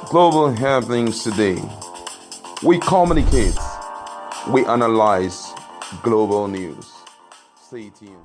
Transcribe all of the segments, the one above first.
Global happenings today. We communicate, we analyze global news. Stay tuned.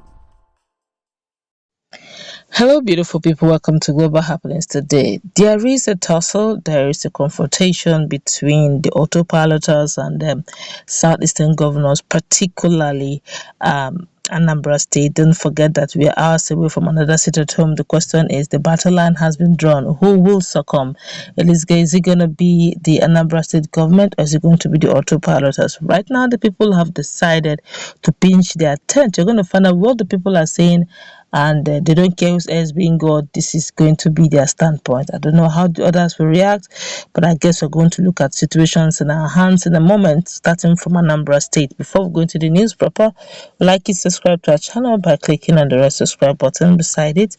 Hello, beautiful people. Welcome to Global Happenings today. There is a tussle, there is a confrontation between the autopiloters and the southeastern governors, particularly Anambra State. Don't forget that we are hours away from another seat at home. The question is the battle line has been drawn. Who will succumb? Is it going to be the Anambra State government or is it going to be the autopiloters? Right now, the people have decided to pinch their tent. You're going to find out what the people are saying and they don't care who's else being God. This is going to be their standpoint. I don't know how the others will react, but I guess we're going to look at situations in our hands in a moment, starting from Anambra State. Before we go into the news proper, like and subscribe to our channel by clicking on the red subscribe button beside it.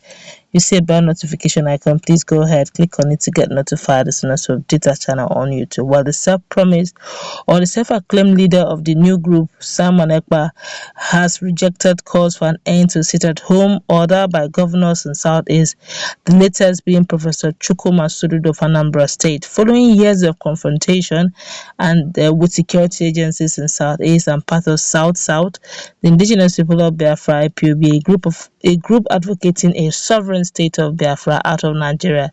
You see a bell notification icon. Please go ahead, click on it to get notified as soon as we update our channel on YouTube. While the self-promised or the self-acclaimed leader of the new group, Simon Ekpa, has rejected calls for an end to sit-at-home order by governors in Southeast, the latest being Professor Chukwuma Soludo of Anambra State. Following years of confrontation and with security agencies in Southeast and part of South-South, the indigenous people of Biafra, Ipob, a group advocating a sovereign state of Biafra out of Nigeria,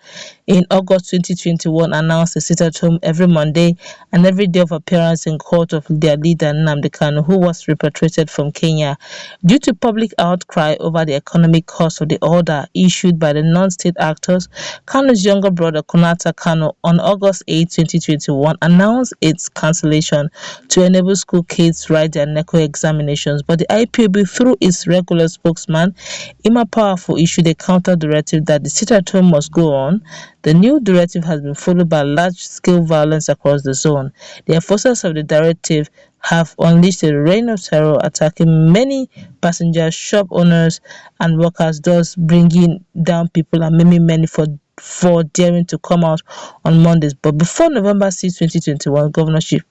in August 2021 announced a sit-at-home every Monday and every day of appearance in court of their leader Nnamdi Kanu, who was repatriated from Kenya. Due to public outcry over the economic cost of the order issued by the non-state actors, Kanu's younger brother Kunata Kanu on August 8, 2021 announced its cancellation to enable school kids write their NECO examinations, but the IPOB, through its regular spokesman, Ima Powerful, issued a counter directive that the sit-at-home must go on. The new directive has been followed by large-scale violence across the zone. The enforcers of the directive have unleashed a reign of terror, attacking many passengers, shop owners, and workers, thus bringing down people and maiming many for daring to come out on Mondays. But before November 6, 2021 governorship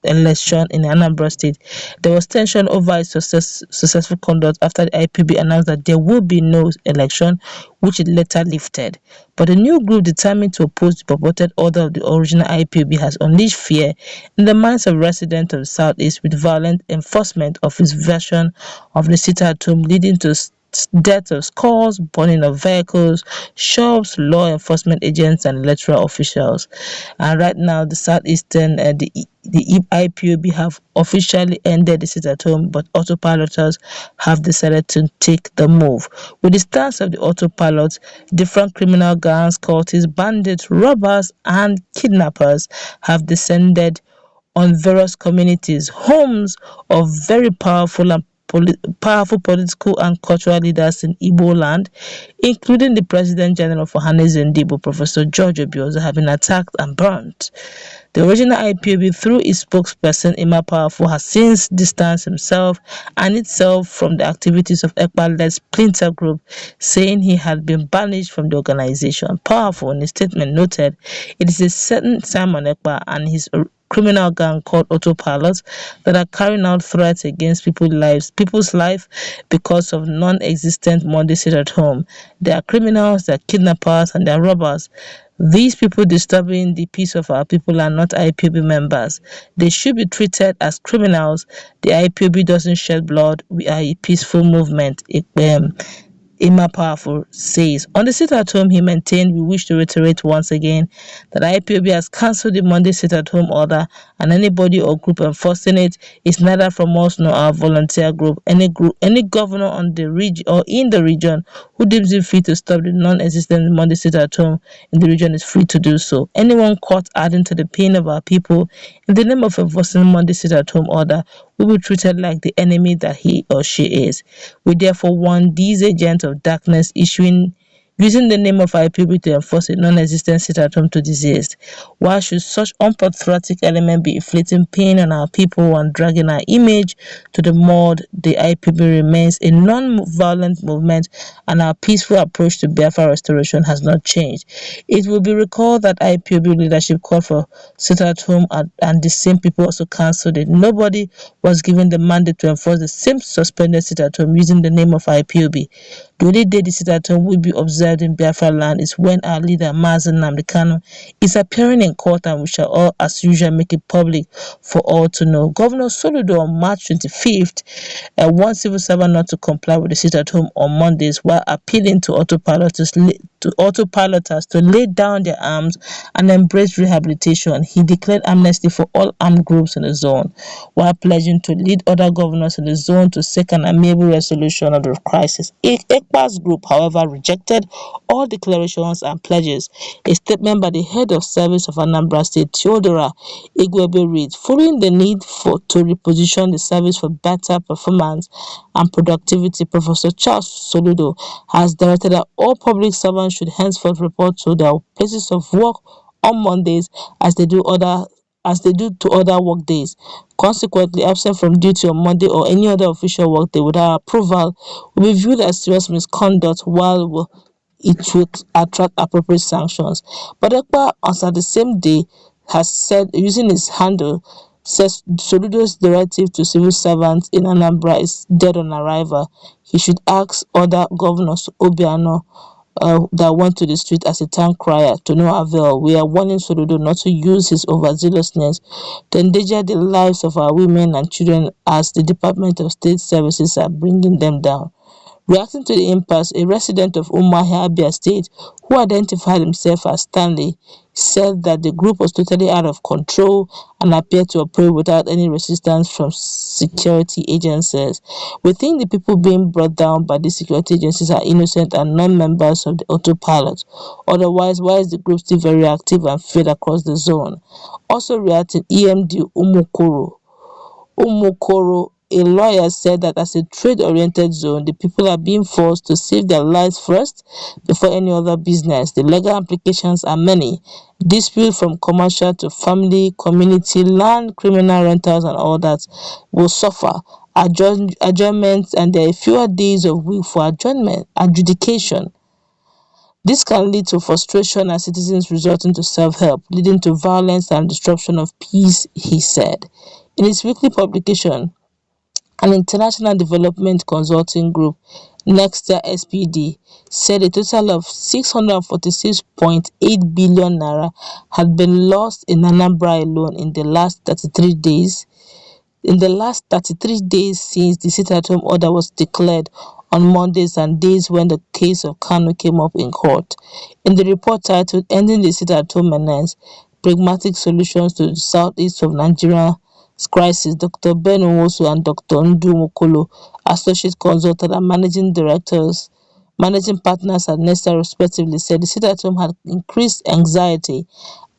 election in Anambra State, there was tension over its successful conduct after the IPB announced that there would be no election, which it later lifted. But the new group, determined to oppose the purported order of the original IPB, has unleashed fear in the minds of residents of the Southeast with violent enforcement of its version of the sit-at-home, leading to death of scores, burning of vehicles, shops, law enforcement agents, and electoral officials. And right now, the Southeastern, the IPOB have officially ended the sit-at-home, but autopiloters have decided to take the move. With the stance of the autopilot, different criminal gangs, cultists, bandits, robbers, and kidnappers have descended on various communities, homes of very powerful political and cultural leaders in Igbo land, including the President General for Ndigbo, Professor George Obiozo, have been attacked and burnt. The original IPOB, through its spokesperson, Ima Powerful, has since distanced himself and itself from the activities of Ekpa-led splinter group, saying he had been banished from the organization. Powerful, in a statement, noted it is a certain Simon Ekpa and his criminal gang called Autopilot that are carrying out threats against people's life because of non-existent Monday sit-at-home. They are criminals, they are kidnappers, and they are robbers. These people disturbing the peace of our people are not IPOB members. They should be treated as criminals. The IPOB doesn't shed blood. We are a peaceful movement. Ima Powerful says. On the sit-at-home, he maintained, we wish to reiterate once again that IPOB has cancelled the Monday sit-at-home order, and anybody or group enforcing it is neither from us nor our volunteer group. Any governor on the region or in the region who deems it free to stop the non-existent Monday sit-at-home in the region is free to do so. Anyone caught adding to the pain of our people in the name of enforcing Monday sit-at-home order will be treated like the enemy that he or she is. We therefore want these agents of darkness using the name of IPOB to enforce a non-existent sit-at-home to desist. Why should such unpatriotic element be inflicting pain on our people and dragging our image to the mud? The IPOB remains a non-violent movement, and our peaceful approach to Biafra restoration has not changed. It will be recalled that IPOB leadership called for sit-at-home, and the same people also cancelled it. Nobody was given the mandate to enforce the same suspended sit-at-home using the name of IPOB. The only day the sit-at-home will be observed in Biafra land is when our leader Mazi Nnamdi Kanu is appearing in court, and we shall all, as usual, make it public for all to know. Governor Soludo on March 25th warned civil servants not to comply with the sit-at-home on Mondays, while appealing to autopiloters to lay down their arms and embrace rehabilitation. He declared amnesty for all armed groups in the zone, while pledging to lead other governors in the zone to seek an amiable resolution of the crisis. Ekpa's group, however, rejected all declarations and pledges. A statement by the head of service of Anambra State, Theodora Igwebe, reads, following the need to reposition the service for better performance and productivity, Professor Charles Soludo has directed that all public servants should henceforth report to their places of work on Mondays as they do to other work days. Consequently, absent from duty on Monday or any other official work day without approval will be viewed as serious misconduct, while it would attract appropriate sanctions. But Ekpa, on the same day, has said, using his handle, says Soludo's directive to civil servants in Anambra is dead on arrival. He should ask other governors, Obiano, that went to the street as a town crier, to no avail. We are warning Soludo not to use his overzealousness to endanger the lives of our women and children, as the Department of State Services are bringing them down. Reacting to the impasse, a resident of Umuahia, Abia State, who identified himself as Stanley, said that the group was totally out of control and appeared to operate without any resistance from security agencies. We think the people being brought down by the security agencies are innocent and non-members of the Autopilot. Otherwise, why is the group still very active and fed across the zone? Also reacting, EMD Umukoro, a lawyer, said that as a trade-oriented zone, the people are being forced to save their lives first before any other business. The legal implications are many. Dispute from commercial to family, community, land, criminal rentals, and all that will suffer. Adjournments, and there are fewer days of week for adjudication. This can lead to frustration and citizens resorting to self-help, leading to violence and disruption of peace, he said. In his weekly publication, an international development consulting group, Nexter SPD, said a total of 646.8 billion naira had been lost in Anambra alone in the last 33 days. In the last 33 days since the sit-at-home order was declared on Mondays and days when the case of Kanu came up in court. In the report titled Ending the Sit-at-Home Menace, Pragmatic Solutions to the Southeast of Nigeria Crisis, Dr. Ben Nwosu and Dr. Ndu Mokolo, associate consultant and managing partners at Nesta respectively, said the sit-at-home had increased anxiety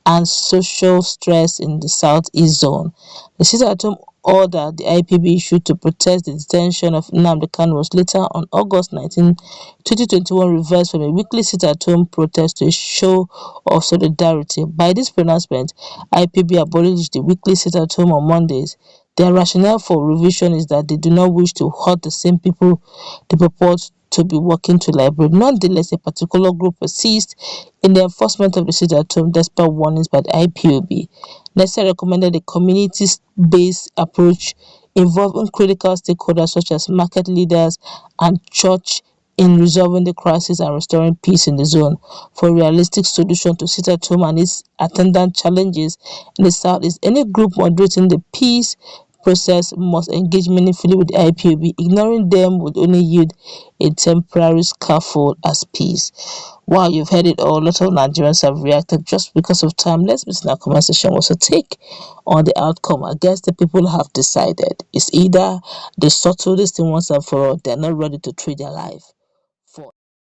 and social stress in the Southeast zone. The sit-at-home order the IPB issued to protest the detention of Nnamdi Kanu was later, on August 19, 2021, reversed from a weekly sit-at-home protest to a show of solidarity. By this pronouncement, IPB abolished the weekly sit-at-home on Mondays. Their rationale for revision is that they do not wish to hurt the same people they purport to be working to liberate. Nonetheless, a particular group persists in the enforcement of the sit-at-home despite warnings by the IPOB. Nesta recommended a community-based approach involving critical stakeholders such as market leaders and church in resolving the crisis and restoring peace in the zone. For a realistic solution to sit-at-home and its attendant challenges in the Southeast, any group moderating the peace process must engage meaningfully with the IPOB. Ignoring them would only yield a temporary scaffold as peace. Wow, you've heard it all. A lot of Nigerians have reacted. Just because of time, let's listen to our comment section. What's your take on the outcome? I guess the people have decided. It's either they settle this thing once and for all, they're not ready to trade their life.